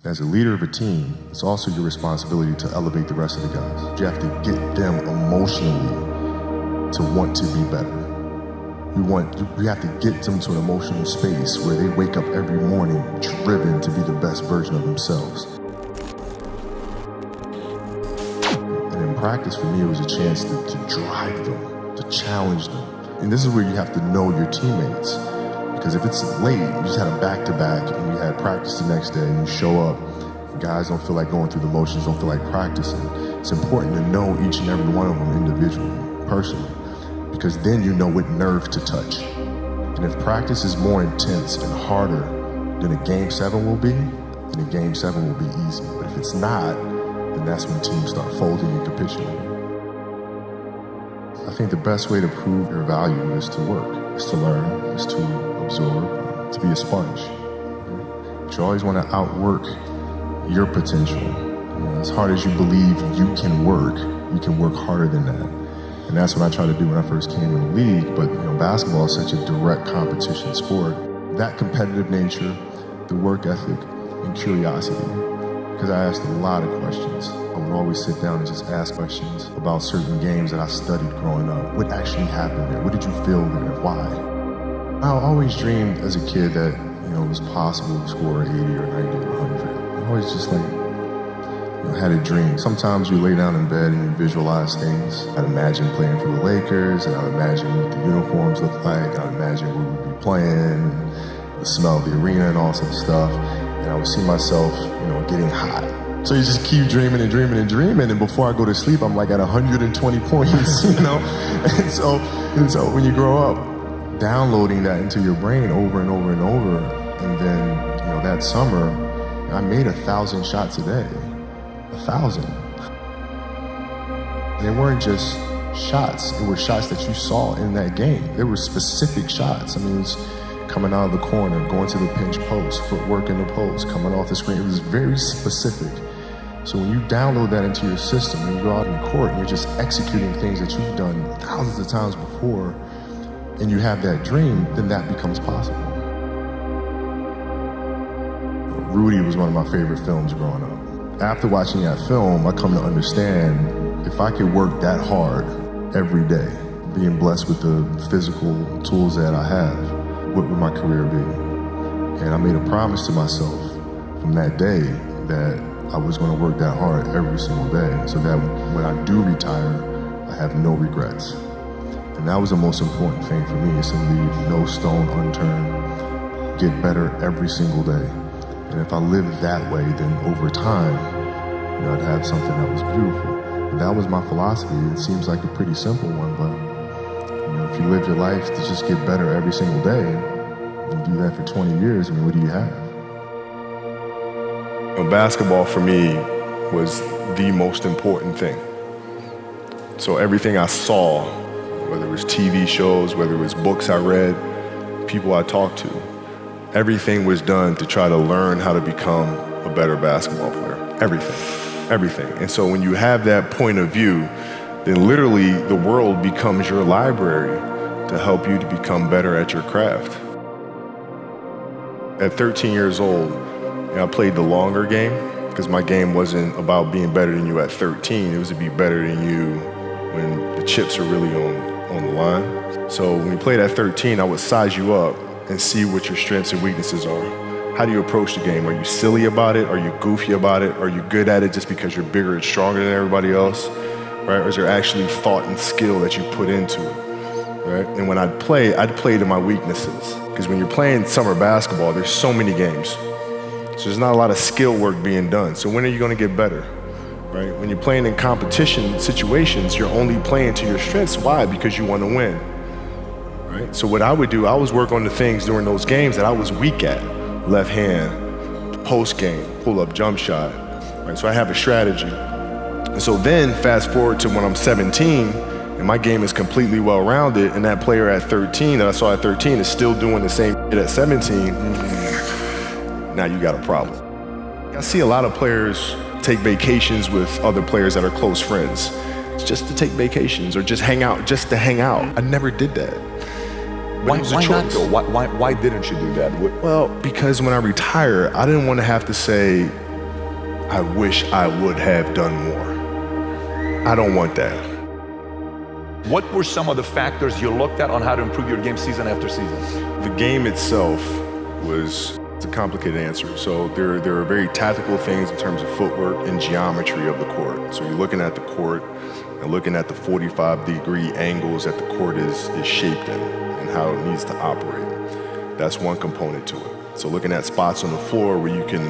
As a leader of a team, it's also your responsibility to elevate the rest of the guys. You have to get them emotionally to want to be better. You have to get them to an emotional space where they wake up every morning driven to be the best version of themselves. And in practice, for me, it was a chance to drive them, to challenge them. And this is where you have to know your teammates. Because if it's late, you just had a back-to-back and you had practice the next day and you show up, and guys don't feel like going through the motions, don't feel like practicing. It's important to know each and every one of them individually, personally, because then you know what nerve to touch. And if practice is more intense and harder than a Game 7 will be, then a Game 7 will be easy. But if it's not, then that's when teams start folding and capitulating. I think the best way to prove your value is to work, is to learn, is to absorb, to be a sponge. But you always want to outwork your potential. As hard as you believe you can work harder than that. And that's what I tried to do when I first came in the league. But basketball is such a direct competition sport. That competitive nature, the work ethic, and curiosity. Because I asked a lot of questions. I would always sit down and just ask questions about certain games that I studied growing up. What actually happened there? What did you feel there? Why? I always dreamed as a kid that it was possible to score 80 or 90 or 100. I always just had a dream. Sometimes you lay down in bed and you visualize things. I'd imagine playing for the Lakers, and I'd imagine what the uniforms look like. I'd imagine where we'd be playing, and the smell of the arena and all sorts of stuff. And I would see myself, getting hot. So you just keep dreaming and dreaming and dreaming, and before I go to sleep, I'm like at 120 points, And so when you grow up, downloading that into your brain over and over and over, and then that summer, I made 1,000 shots a day. 1,000. And they weren't just shots, it were shots that you saw in that game. There were specific shots. It was coming out of the corner, going to the pinch post, footwork in the post, coming off the screen. It was very specific. So when you download that into your system and you go out in the court and you're just executing things that you've done thousands of times before, and you have that dream, then that becomes possible. Rudy was one of my favorite films growing up. After watching that film, I come to understand if I could work that hard every day, being blessed with the physical tools that I have, what would my career be? And I made a promise to myself from that day that I was going to work that hard every single day so that when I do retire, I have no regrets. And that was the most important thing for me, is to leave no stone unturned, get better every single day. And if I lived that way, then over time, I'd have something that was beautiful. And that was my philosophy. It seems like a pretty simple one, but if you live your life to just get better every single day, and do that for 20 years, what do you have? Basketball for me was the most important thing. So everything I saw, whether it was TV shows, whether it was books I read, people I talked to, everything was done to try to learn how to become a better basketball player. Everything. And so when you have that point of view, then literally the world becomes your library to help you to become better at your craft. At 13 years old, I played the longer game because my game wasn't about being better than you at 13. It was to be better than you when the chips are really on the line. So when we played at 13, I would size you up and see what your strengths and weaknesses are. How do you approach the game? Are you silly about it? Are you goofy about it? Are you good at it just because you're bigger and stronger than everybody else? Right? Or is there actually thought and skill that you put into it? Right? And when I'd play to my weaknesses. Because when you're playing summer basketball, there's so many games. So there's not a lot of skill work being done. So when are you going to get better? Right? When you're playing in competition situations, you're only playing to your strengths. Why? Because you want to win. Right? So what I would do, I was work on the things during those games that I was weak at. Left hand, post game, pull up jump shot. Right? So I have a strategy. And so then fast forward to when I'm 17 and my game is completely well-rounded, and that player at 13 that I saw at 13 is still doing the same shit at 17, now you got a problem. I see a lot of players take vacations with other players that are close friends. It's just to take vacations or just hang out, just to hang out. I never did that. Why not though? Why didn't you do that? Well, because when I retire, I didn't want to have to say, I wish I would have done more. I don't want that. What were some of the factors you looked at on how to improve your game season after season? The game itself it's a complicated answer. So there are very tactical things in terms of footwork and geometry of the court. So you're looking at the court and looking at the 45-degree angles that the court is shaped in and how it needs to operate. That's one component to it. So looking at spots on the floor where you can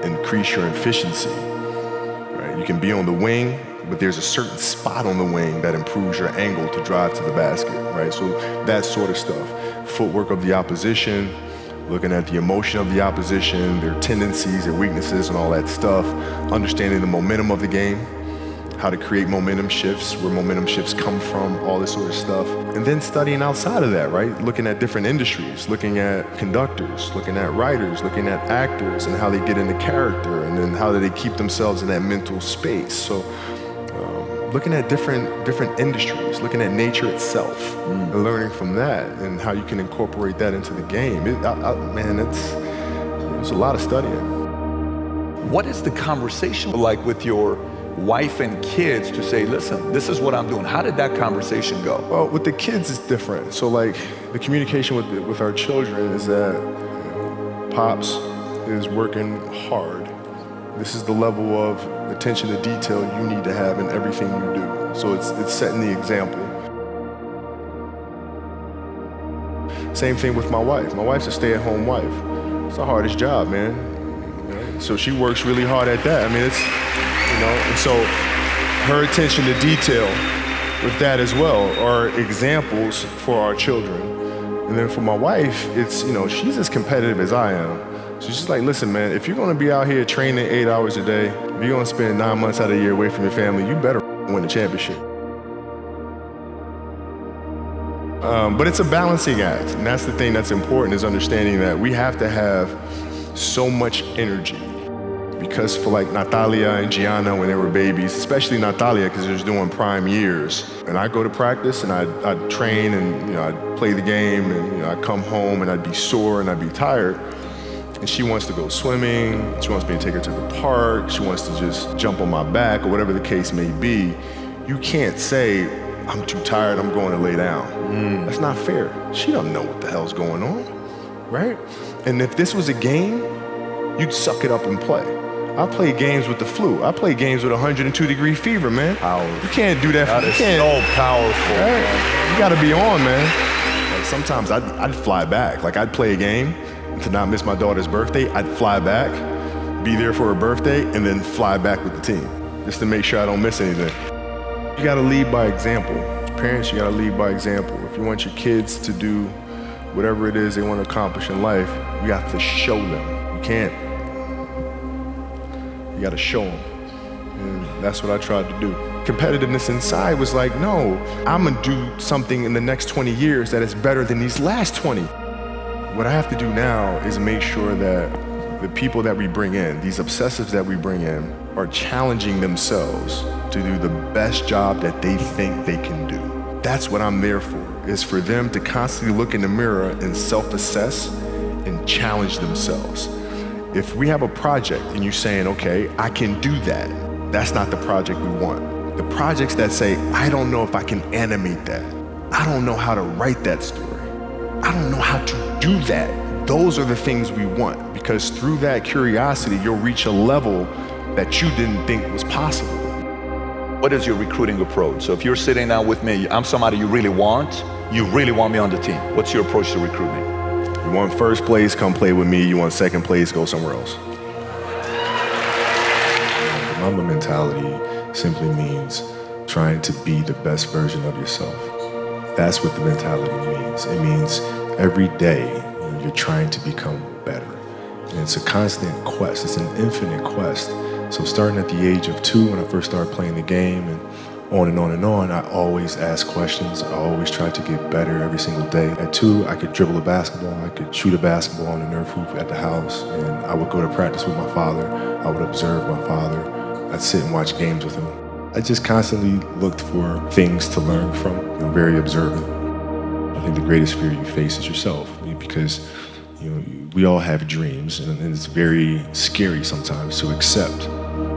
increase your efficiency, right? You can be on the wing, but there's a certain spot on the wing that improves your angle to drive to the basket, right? So that sort of stuff. Footwork of the opposition, looking at the emotion of the opposition, their tendencies, their weaknesses, and all that stuff. Understanding the momentum of the game, how to create momentum shifts, where momentum shifts come from, all this sort of stuff. And then studying outside of that, right? Looking at different industries, looking at conductors, looking at writers, looking at actors and how they get into character, and then how do they keep themselves in that mental space. So looking at different industries, looking at nature itself, and learning from that and how you can incorporate that into the game. Man, it's a lot of studying. What is the conversation like with your wife and kids to say, listen, this is what I'm doing? How did that conversation go? Well, with the kids, it's different. So like the communication with our children is that Pops is working hard. This is the level of attention to detail you need to have in everything you do. So it's setting the example. Same thing with my wife. My wife's a stay-at-home wife. It's the hardest job, man. Right? So she works really hard at that. I mean, it's, and so her attention to detail with that as well are examples for our children. And then for my wife, it's, she's as competitive as I am. So she's like, listen, man, if you're gonna be out here training 8 hours a day, if you're gonna spend 9 months out of the year away from your family, you better win the championship. But it's a balancing act, and that's the thing that's important, is understanding that we have to have so much energy. Because for like Natalia and Gianna when they were babies, especially Natalia because they're doing prime years, and I go to practice and I'd train and I'd play the game and I'd come home and I'd be sore and I'd be tired. And she wants to go swimming, she wants me to take her to the park, she wants to just jump on my back or whatever the case may be. You can't say, I'm too tired, I'm going to lay down. That's not fair. She doesn't know what the hell's going on, right? And if this was a game, you'd suck it up and play. I play games with the flu. I play games with 102-degree fever, man. You can't do that. That is so powerful. Right? You gotta be on, man. Like sometimes I'd fly back. Like I'd play a game, to not miss my daughter's birthday, I'd fly back, be there for her birthday, and then fly back with the team, just to make sure I don't miss anything. You gotta lead by example. As parents, you gotta lead by example. If you want your kids to do whatever it is they want to accomplish in life, you have to show them. You gotta show them. And that's what I tried to do. Competitiveness inside was like, no, I'm gonna do something in the next 20 years that is better than these last 20. What I have to do now is make sure that the people that we bring in, these obsessives that we bring in, are challenging themselves to do the best job that they think they can do. That's what I'm there for, is for them to constantly look in the mirror and self-assess and challenge themselves. If we have a project and you're saying, okay, I can do that, that's not the project we want. The projects that say, I don't know if I can animate that. I don't know how to write that story. I don't know how to do that. Those are the things we want, because through that curiosity, you'll reach a level that you didn't think was possible. What is your recruiting approach? So if you're sitting down with me, I'm somebody you really want me on the team. What's your approach to recruiting? You want first place, come play with me. You want second place, go somewhere else. The Mamba mentality simply means trying to be the best version of yourself. That's what the mentality means. It means every day you're trying to become better. And it's a constant quest. It's an infinite quest. So starting at the age of 2, when I first started playing the game, and on and on and on, I always asked questions. I always tried to get better every single day. At 2, I could dribble a basketball. I could shoot a basketball on the Nerf hoop at the house. And I would go to practice with my father. I would observe my father. I'd sit and watch games with him. I just constantly looked for things to learn from. I'm very observant. I think the greatest fear you face is yourself, because we all have dreams, and it's very scary sometimes to accept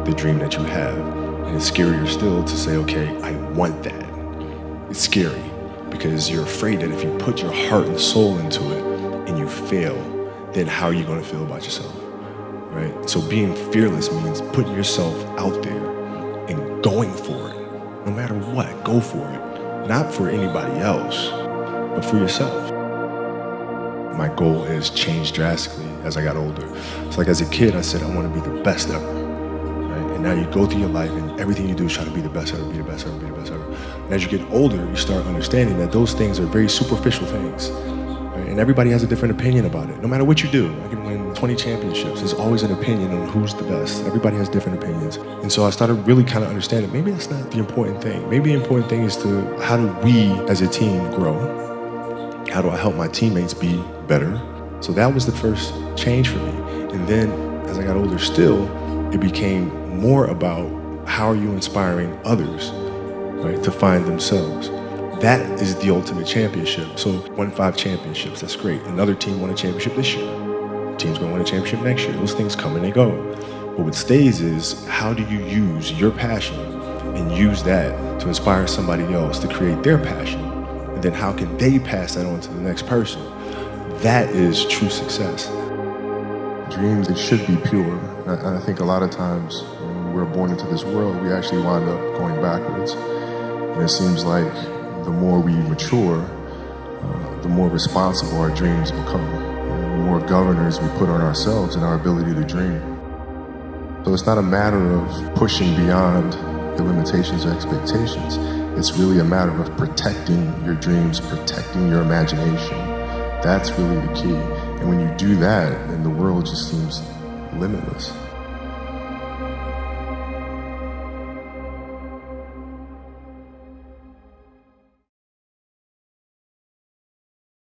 the dream that you have. And it's scarier still to say, okay, I want that. It's scary because you're afraid that if you put your heart and soul into it and you fail, then how are you going to feel about yourself, right? So being fearless means putting yourself out there and going for it. No matter what, go for it. Not for anybody else, but for yourself. My goal is changed drastically as I got older. It's like as a kid, I said, I want to be the best ever. Right? And now you go through your life and everything you do is try to be the best ever, be the best ever, be the best ever. And as you get older, you start understanding that those things are very superficial things. Right? And everybody has a different opinion about it. No matter what you do, I can win 20 championships. There's always an opinion on who's the best. Everybody has different opinions. And so I started really kind of understanding, maybe that's not the important thing. Maybe the important thing is to, how do we as a team grow? How do I help my teammates be better? So that was the first change for me. And then as I got older still, it became more about how are you inspiring others, right, to find themselves. That is the ultimate championship. So won 5 championships, that's great. Another team won a championship this year. Team's gonna win a championship next year. Those things come and they go. But what stays is, how do you use your passion and use that to inspire somebody else to create their passion? And then how can they pass that on to the next person? That is true success. Dreams, they should be pure. And I think a lot of times when we're born into this world, we actually wind up going backwards. And it seems like the more we mature, the more responsible our dreams become. And the more governors we put on ourselves and our ability to dream. So it's not a matter of pushing beyond your limitations or expectations. It's really a matter of protecting your dreams, protecting your imagination. That's really the key. And when you do that, then the world just seems limitless.